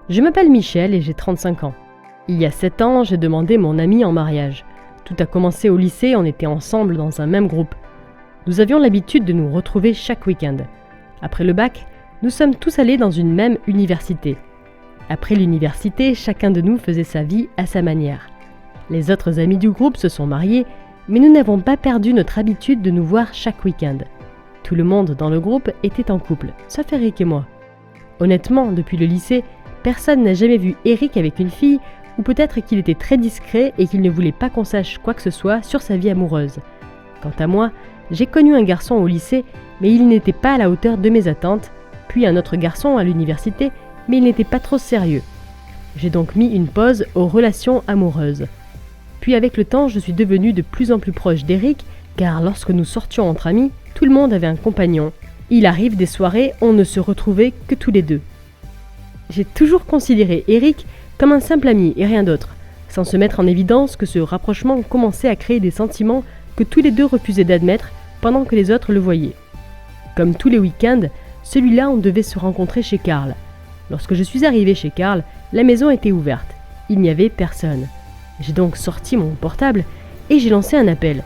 Je m'appelle Michel et j'ai 35 ans. Il y a 7 ans, j'ai demandé mon ami en mariage. Tout a commencé au lycée, on était ensemble dans un même groupe. Nous avions l'habitude de nous retrouver chaque week-end. Après le bac, nous sommes tous allés dans une même université. Après l'université, chacun de nous faisait sa vie à sa manière. Les autres amis du groupe se sont mariés, mais nous n'avons pas perdu notre habitude de nous voir chaque week-end. Tout le monde dans le groupe était en couple, sauf Eric et moi. Honnêtement, depuis le lycée, personne n'a jamais vu Eric avec une fille, ou peut-être qu'il était très discret et qu'il ne voulait pas qu'on sache quoi que ce soit sur sa vie amoureuse. Quant à moi, j'ai connu un garçon au lycée, mais il n'était pas à la hauteur de mes attentes, puis un autre garçon à l'université, mais il n'était pas trop sérieux. J'ai donc mis une pause aux relations amoureuses. Puis avec le temps, je suis devenue de plus en plus proche d'Eric, car lorsque nous sortions entre amis, tout le monde avait un compagnon. Il arrive des soirées, on ne se retrouvait que tous les deux. J'ai toujours considéré Eric comme un simple ami et rien d'autre, sans se mettre en évidence que ce rapprochement commençait à créer des sentiments que tous les deux refusaient d'admettre pendant que les autres le voyaient. Comme tous les week-ends, celui-là on devait se rencontrer chez Karl. Lorsque je suis arrivée chez Karl, la maison était ouverte. Il n'y avait personne. J'ai donc sorti mon portable et j'ai lancé un appel.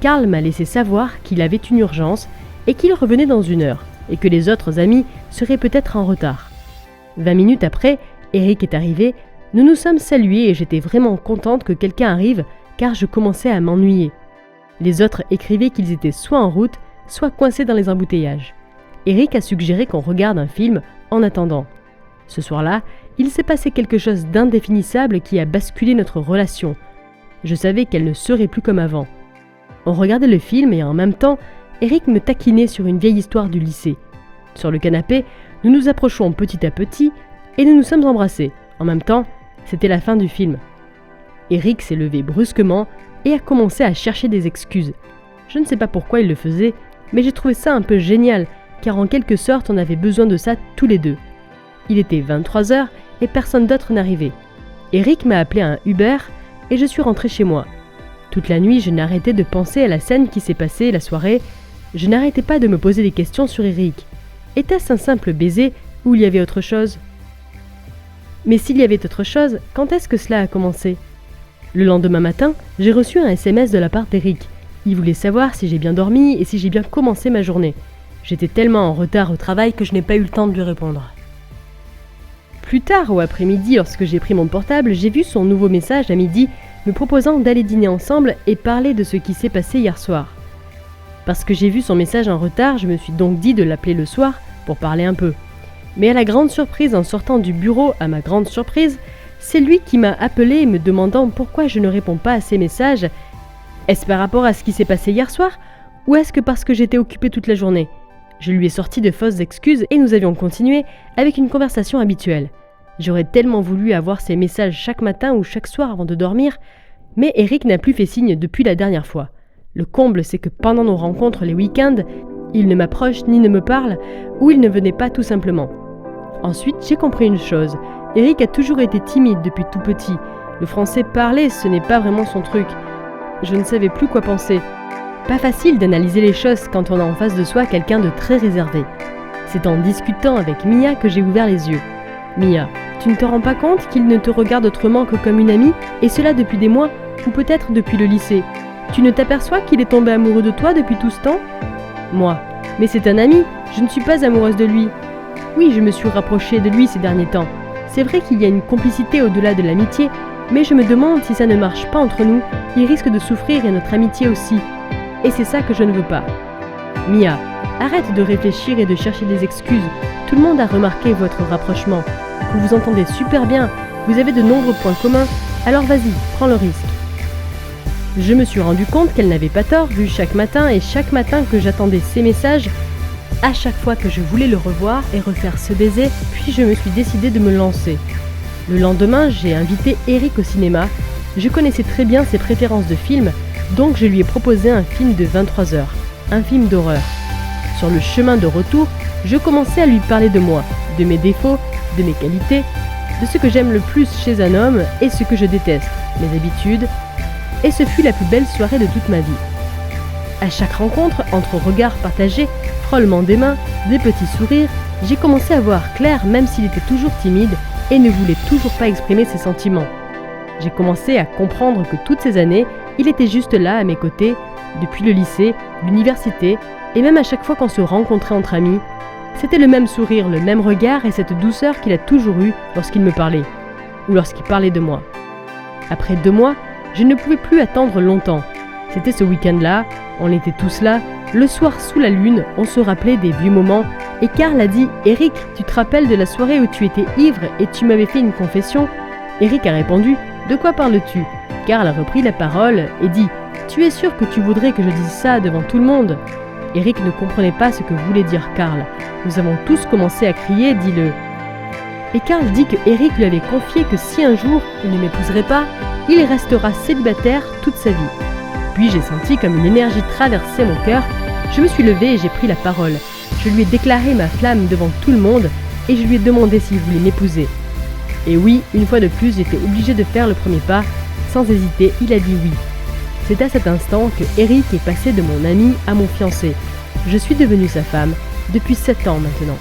Karl m'a laissé savoir qu'il avait une urgence et qu'il revenait dans 1 heure, et que les autres amis seraient peut-être en retard. 20 minutes après, Eric est arrivé, nous nous sommes salués et j'étais vraiment contente que quelqu'un arrive car je commençais à m'ennuyer. Les autres écrivaient qu'ils étaient soit en route, soit coincés dans les embouteillages. Eric a suggéré qu'on regarde un film en attendant. Ce soir-là, il s'est passé quelque chose d'indéfinissable qui a basculé notre relation. Je savais qu'elle ne serait plus comme avant. On regardait le film et en même temps, Eric me taquinait sur une vieille histoire du lycée. Sur le canapé, nous nous approchons petit à petit et nous nous sommes embrassés. En même temps, c'était la fin du film. Eric s'est levé brusquement et a commencé à chercher des excuses. Je ne sais pas pourquoi il le faisait, mais j'ai trouvé ça un peu génial, car en quelque sorte on avait besoin de ça tous les deux. Il était 23h et personne d'autre n'arrivait. Eric m'a appelé un Uber et je suis rentrée chez moi. Toute la nuit, je n'arrêtais de penser à la scène qui s'est passée la soirée. Je n'arrêtais pas de me poser des questions sur Eric. Était-ce un simple baiser ou il y avait autre chose ? Mais s'il y avait autre chose, quand est-ce que cela a commencé ? Le lendemain matin, j'ai reçu un SMS de la part d'Eric. Il voulait savoir si j'ai bien dormi et si j'ai bien commencé ma journée. J'étais tellement en retard au travail que je n'ai pas eu le temps de lui répondre. Plus tard, au après-midi, lorsque j'ai pris mon portable, j'ai vu son nouveau message à midi me proposant d'aller dîner ensemble et parler de ce qui s'est passé hier soir. Parce que j'ai vu son message en retard, je me suis donc dit de l'appeler le soir pour parler un peu. Mais à la grande surprise, en sortant du bureau, à ma grande surprise, c'est lui qui m'a appelé me demandant pourquoi je ne réponds pas à ses messages. Est-ce par rapport à ce qui s'est passé hier soir ou est-ce que parce que j'étais occupée toute la journée ? Je lui ai sorti de fausses excuses et nous avions continué avec une conversation habituelle. J'aurais tellement voulu avoir ces messages chaque matin ou chaque soir avant de dormir, mais Eric n'a plus fait signe depuis la dernière fois. Le comble, c'est que pendant nos rencontres les week-ends, il ne m'approche ni ne me parle, ou il ne venait pas tout simplement. Ensuite, j'ai compris une chose. Eric a toujours été timide depuis tout petit. Le français parlé, ce n'est pas vraiment son truc. Je ne savais plus quoi penser. Pas facile d'analyser les choses quand on a en face de soi quelqu'un de très réservé. C'est en discutant avec Mia que j'ai ouvert les yeux. Mia, tu ne te rends pas compte qu'il ne te regarde autrement que comme une amie, et cela depuis des mois, ou peut-être depuis le lycée. Tu ne t'aperçois qu'il est tombé amoureux de toi depuis tout ce temps ? Moi, mais c'est un ami, je ne suis pas amoureuse de lui. Oui, je me suis rapprochée de lui ces derniers temps. C'est vrai qu'il y a une complicité au-delà de l'amitié, mais je me demande si ça ne marche pas entre nous, il risque de souffrir et notre amitié aussi. Et c'est ça que je ne veux pas. Mia, arrête de réfléchir et de chercher des excuses. Tout le monde a remarqué votre rapprochement. Vous vous entendez super bien, vous avez de nombreux points communs, alors vas-y, prends le risque. Je me suis rendu compte qu'elle n'avait pas tort, vu chaque matin que j'attendais ses messages, à chaque fois que je voulais le revoir et refaire ce baiser, puis je me suis décidée de me lancer. Le lendemain, j'ai invité Eric au cinéma. Je connaissais très bien ses préférences de films, donc je lui ai proposé un film de 23h, un film d'horreur. Sur le chemin de retour, je commençais à lui parler de moi, de mes défauts, de mes qualités, de ce que j'aime le plus chez un homme et ce que je déteste, mes habitudes, et ce fut la plus belle soirée de toute ma vie. À chaque rencontre, entre regards partagés, frôlements des mains, des petits sourires, j'ai commencé à voir clair, même s'il était toujours timide, et ne voulait toujours pas exprimer ses sentiments. J'ai commencé à comprendre que toutes ces années, il était juste là à mes côtés, depuis le lycée, l'université, et même à chaque fois qu'on se rencontrait entre amis. C'était le même sourire, le même regard et cette douceur qu'il a toujours eue lorsqu'il me parlait, ou lorsqu'il parlait de moi. Après 2 mois, je ne pouvais plus attendre longtemps. C'était ce week-end-là, on était tous là, le soir sous la lune, on se rappelait des vieux moments, et Karl a dit « Eric, tu te rappelles de la soirée où tu étais ivre et tu m'avais fait une confession ?» Eric a répondu « De quoi parles-tu » Karl a repris la parole et dit « Tu es sûr que tu voudrais que je dise ça devant tout le monde ?» Eric ne comprenait pas ce que voulait dire Karl. Nous avons tous commencé à crier « Dis-le !» Et Karl dit que Eric lui avait confié que si un jour il ne m'épouserait pas, il restera célibataire toute sa vie. Puis j'ai senti comme une énergie traverser mon cœur. Je me suis levée et j'ai pris la parole. Je lui ai déclaré ma flamme devant tout le monde et je lui ai demandé s'il voulait m'épouser. Et oui, une fois de plus, j'étais obligée de faire le premier pas. Sans hésiter, il a dit oui. C'est à cet instant que Eric est passé de mon ami à mon fiancé. Je suis devenue sa femme depuis 7 ans maintenant.